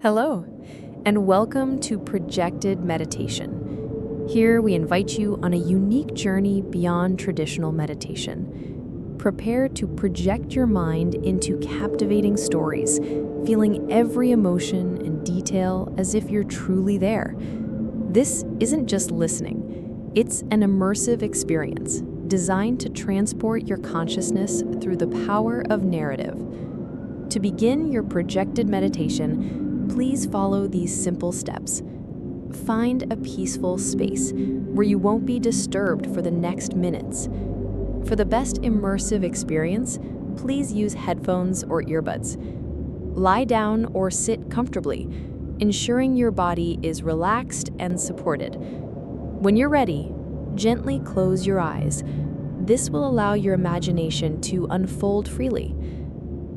Hello, and welcome to Projected Meditation. Here we invite you on a unique journey beyond traditional meditation. Prepare to project your mind into captivating stories, feeling every emotion and detail as if you're truly there. This isn't just listening, it's an immersive experience designed to transport your consciousness through the power of narrative. To begin your projected meditation, please follow these simple steps. Find a peaceful space where you won't be disturbed for the next minutes. For the best immersive experience, please use headphones or earbuds. Lie down or sit comfortably, ensuring your body is relaxed and supported. When you're ready, gently close your eyes. This will allow your imagination to unfold freely.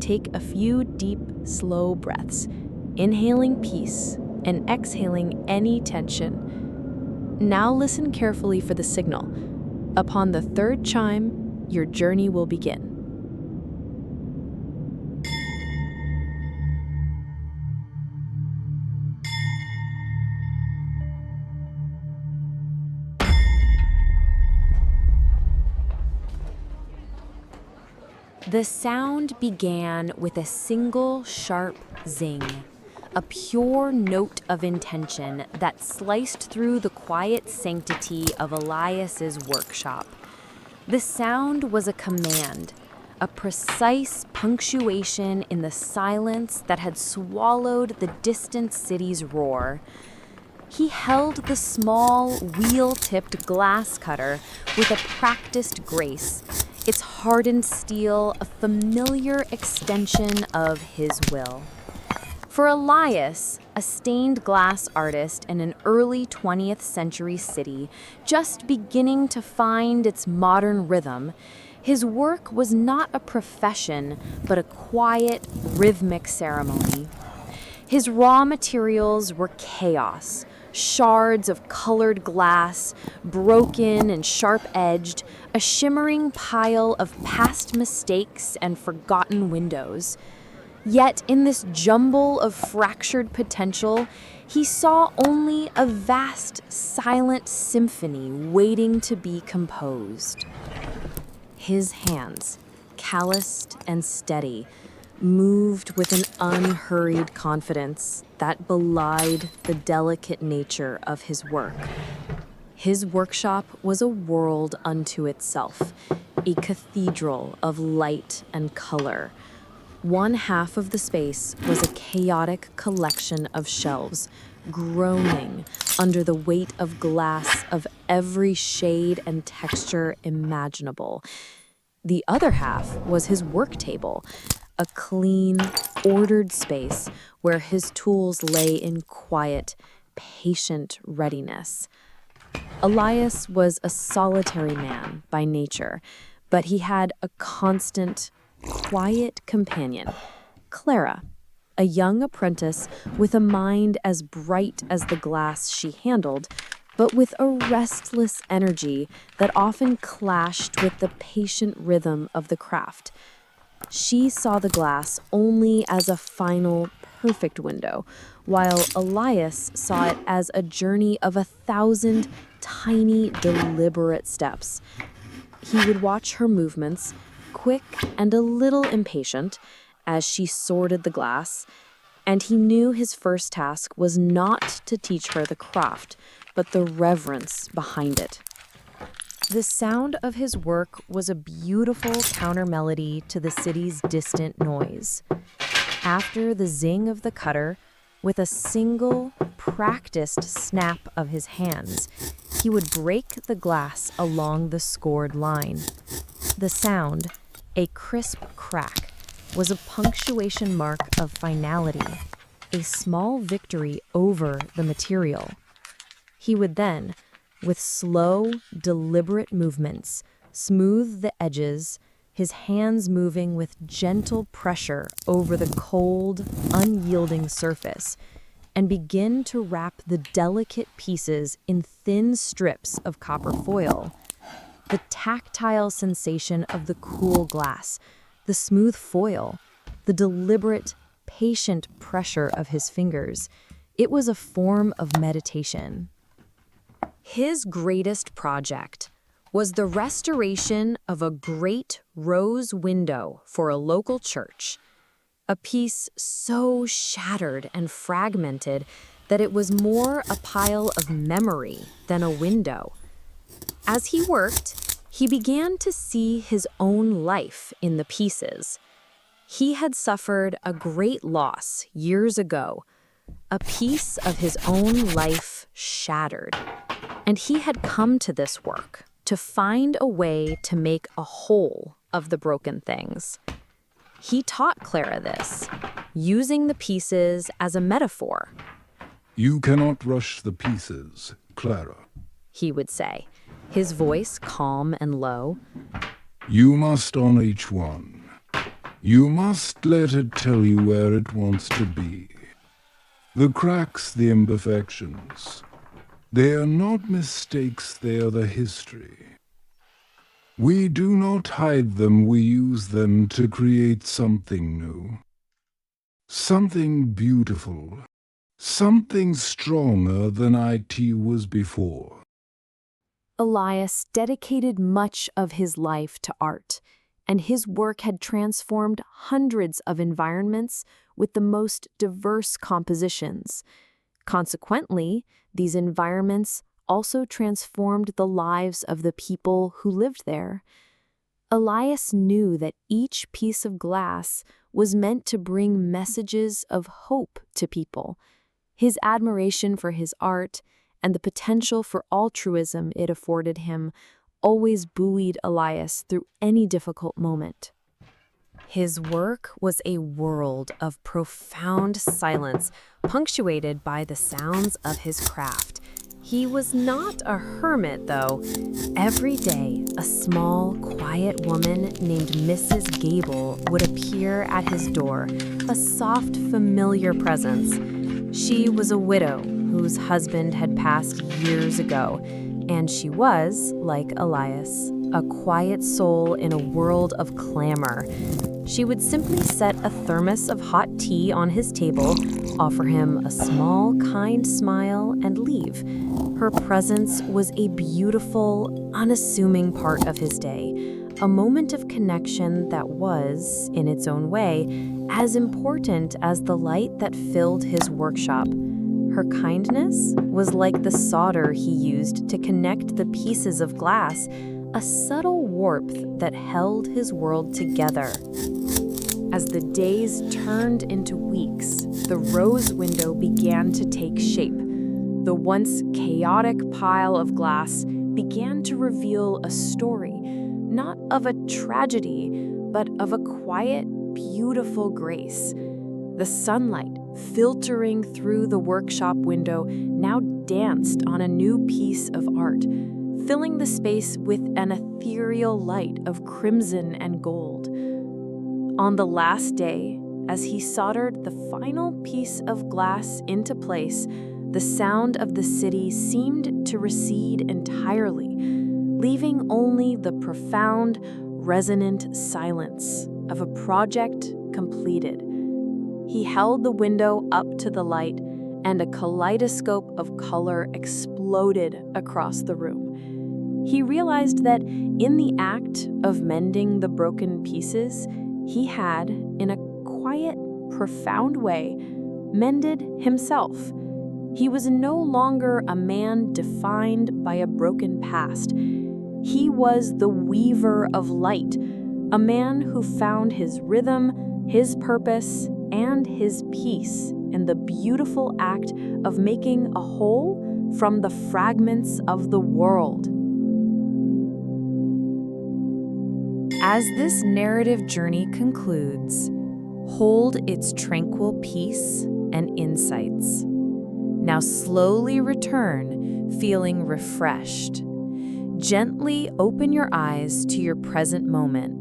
Take a few deep, slow breaths, inhaling peace and exhaling any tension. Now listen carefully for the signal. Upon the third chime, your journey will begin. The sound began with a single sharp zing, a pure note of intention that sliced through the quiet sanctity of Elias's workshop. The sound was a command, a precise punctuation in the silence that had swallowed the distant city's roar. He held the small, wheel-tipped glass cutter with a practiced grace, its hardened steel a familiar extension of his will. For Elias, a stained glass artist in an early 20th century city just beginning to find its modern rhythm, his work was not a profession, but a quiet, rhythmic ceremony. His raw materials were chaos, shards of colored glass, broken and sharp-edged, a shimmering pile of past mistakes and forgotten windows. Yet in this jumble of fractured potential, he saw only a vast, silent symphony waiting to be composed. His hands, calloused and steady, moved with an unhurried confidence that belied the delicate nature of his work. His workshop was a world unto itself, a cathedral of light and color. One half of the space was a chaotic collection of shelves, groaning under the weight of glass of every shade and texture imaginable. The other half was his work table, a clean, ordered space where his tools lay in quiet, patient readiness. Elias was a solitary man by nature, but he had a constant, quiet companion, Clara, a young apprentice with a mind as bright as the glass she handled, but with a restless energy that often clashed with the patient rhythm of the craft. She saw the glass only as a final, perfect window, while Elias saw it as a journey of 1,000 tiny, deliberate steps. He would watch her movements, quick and a little impatient, as she sorted the glass, and he knew his first task was not to teach her the craft, but the reverence behind it. The sound of his work was a beautiful counter-melody to the city's distant noise. After the zing of the cutter, with a single, practiced snap of his hands, he would break the glass along the scored line. The sound, a crisp crack, was a punctuation mark of finality, a small victory over the material. He would then, with slow, deliberate movements, smooth the edges, his hands moving with gentle pressure over the cold, unyielding surface, and begin to wrap the delicate pieces in thin strips of copper foil. The tactile sensation of the cool glass, the smooth foil, the deliberate, patient pressure of his fingers. It was a form of meditation. His greatest project was the restoration of a great rose window for a local church, a piece so shattered and fragmented that it was more a pile of memory than a window. As he worked, he began to see his own life in the pieces. He had suffered a great loss years ago, a piece of his own life shattered. And he had come to this work to find a way to make a whole of the broken things. He taught Clara this, using the pieces as a metaphor. "You cannot rush the pieces, Clara," he would say, his voice calm and low. "You must on each one. You must let it tell you where it wants to be. The cracks, the imperfections, they are not mistakes, they are the history. We do not hide them, we use them to create something new. Something beautiful, something stronger than it was before." Elias dedicated much of his life to art, and his work had transformed hundreds of environments with the most diverse compositions. Consequently, these environments also transformed the lives of the people who lived there. Elias knew that each piece of glass was meant to bring messages of hope to people. His admiration for his art and the potential for altruism it afforded him always buoyed Elias through any difficult moment. His work was a world of profound silence, punctuated by the sounds of his craft. He was not a hermit, though. Every day, a small, quiet woman named Mrs. Gable would appear at his door, a soft, familiar presence. She was a widow whose husband had passed years ago, and she was, like Elias, a quiet soul in a world of clamor. She would simply set a thermos of hot tea on his table, offer him a small, kind smile, and leave. Her presence was a beautiful, unassuming part of his day, a moment of connection that was, in its own way, as important as the light that filled his workshop. Her kindness was like the solder he used to connect the pieces of glass, a subtle warmth that held his world together. As the days turned into weeks, the rose window began to take shape. The once chaotic pile of glass began to reveal a story, not of a tragedy, but of a quiet, beautiful grace. The sunlight, filtering through the workshop window, now danced on a new piece of art, filling the space with an ethereal light of crimson and gold. On the last day, as he soldered the final piece of glass into place, the sound of the city seemed to recede entirely, leaving only the profound, resonant silence of a project completed. He held the window up to the light, and a kaleidoscope of color exploded across the room. He realized that in the act of mending the broken pieces, he had, in a quiet, profound way, mended himself. He was no longer a man defined by a broken past. He was the weaver of light, a man who found his rhythm, his purpose, and his peace in the beautiful act of making a whole from the fragments of the world. As this narrative journey concludes, hold its tranquil peace and insights. Now slowly return, feeling refreshed. Gently open your eyes to your present moment.